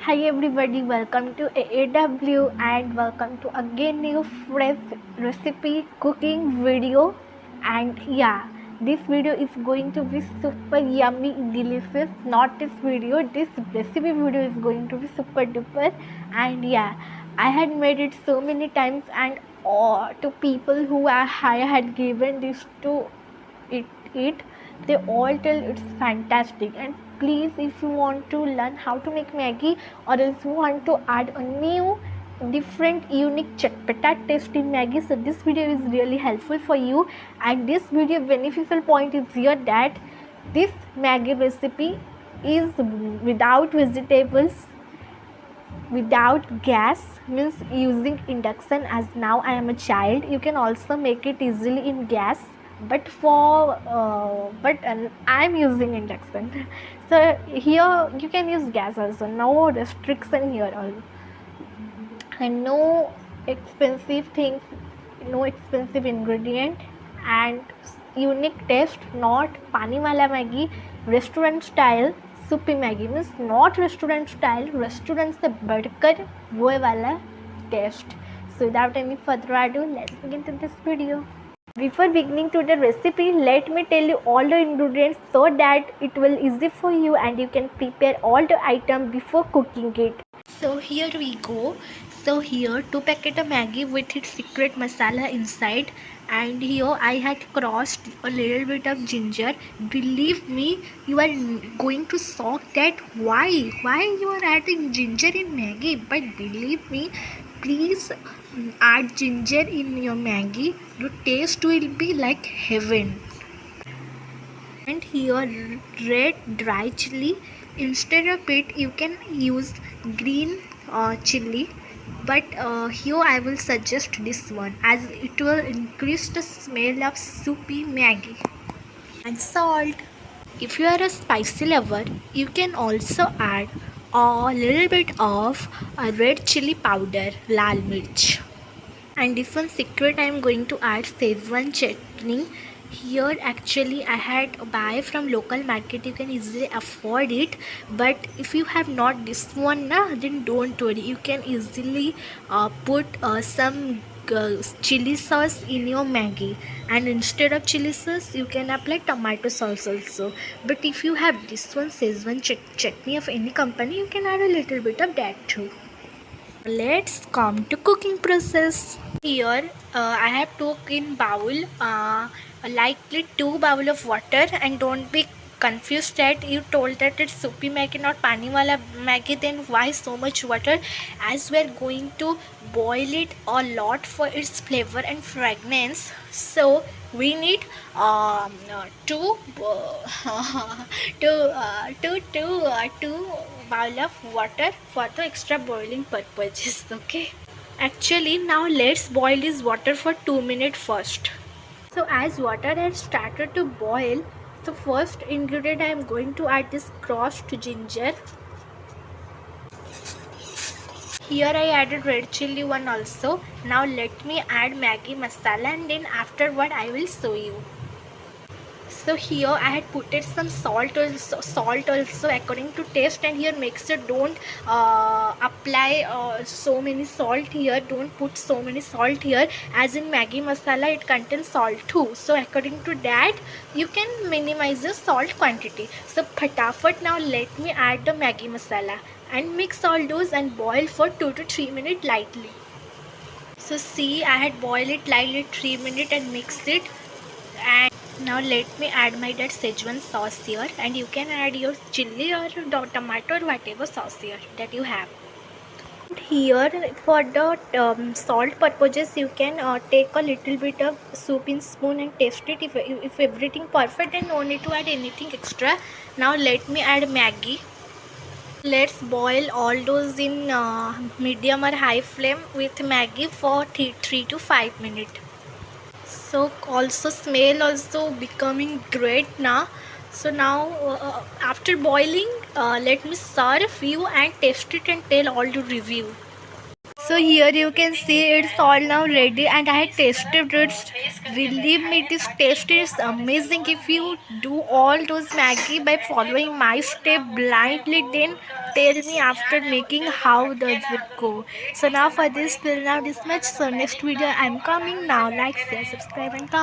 Hi everybody, welcome to AAW and welcome to again new fresh recipe cooking video. And yeah, this video is going to be super yummy delicious. Not this video, this recipe video is going to be super duper. And yeah, I had made it so many times, and to people who I had given this to it they all tell it's fantastic. And please, if you want to learn how to make Maggie, or if you want to add a new different unique chatpata taste in Maggie, so this video is really helpful for you. And this video beneficial point is here that this Maggie recipe is without vegetables, without gas, means using induction. As now I am a child, you can also make it easily in gas, but I am using induction. So here you can use gas also, no restriction here also. And no expensive things, no expensive ingredient, and unique taste. Not pani wala Maggie, restaurant style. Soupy Maggie means not restaurant style, restaurant se badkar wo wala taste. So without any further ado, let's begin to this video. Before beginning to the recipe, let me tell you all the ingredients so that it will easy for you and you can prepare all the items before cooking it. So here we go. So here 2 packet of Maggie with its secret masala inside, and here I had crossed a little bit of ginger. Believe me, you are going to shock that why you are adding ginger in Maggie, but believe me, please add ginger in your Maggie. The taste will be like heaven. And here red dry chili. Instead of it you can use green chili, but here I will suggest this one as it will increase the smell of soupy Maggie. And salt. If you are a spicy lover, you can also add a little bit of red chili powder, lal mirch. And this one secret, I am going to add Sejwan chutney. Here actually I had buy from local market, you can easily afford it, but if you have not this one then don't worry, you can easily put some chili sauce in your Maggie, and instead of chili sauce you can apply tomato sauce also. But if you have this one Sejwan chutney of any company, you can add a little bit of that too. Let's come to cooking process. Here I have took in bowl likely 2 bowl of water, and don't be confused that you told that it's soupy Maggie not pani wala Maggie, then why so much water, as we are going to boil it a lot for its flavor and fragrance. So we need two two bowl of water for the extra boiling purposes. Okay, actually now let's boil this water for 2 minutes first. So as water has started to boil, so first ingredient I am going to add this crushed ginger. Here I added red chili one also. Now let me add Maggi masala, and then afterward I will show you. So here I had put it some salt also according to taste, and here mixer don't apply so many salt here, don't put so many salt here, as in Maggi masala it contains salt too, so according to that you can minimize the salt quantity. So fatafat, now let me add the Maggi masala and mix all those and boil for 2 to 3 minutes lightly. So see, I had boiled it lightly 3 minutes and mixed it. And now let me add my that Sejwan sauce here, and you can add your chili or tomato or whatever sauce here that you have. Here for the salt purposes you can take a little bit of soup in spoon and taste it. If everything perfect, then no need to add anything extra. Now let me add Maggi. Let's boil all those in medium or high flame with Maggi for 3 to 5 minutes. So also smell also becoming great now. So now after boiling, let me serve you and taste it and tell all the review. So here you can see it's all now ready, and I had tasted it. Believe me, this taste is amazing. If you do all those Maggie by following my step blindly, then tell me after making how does it go. So now for this till now this much. So next video I'm coming now. Like, share, subscribe and comment.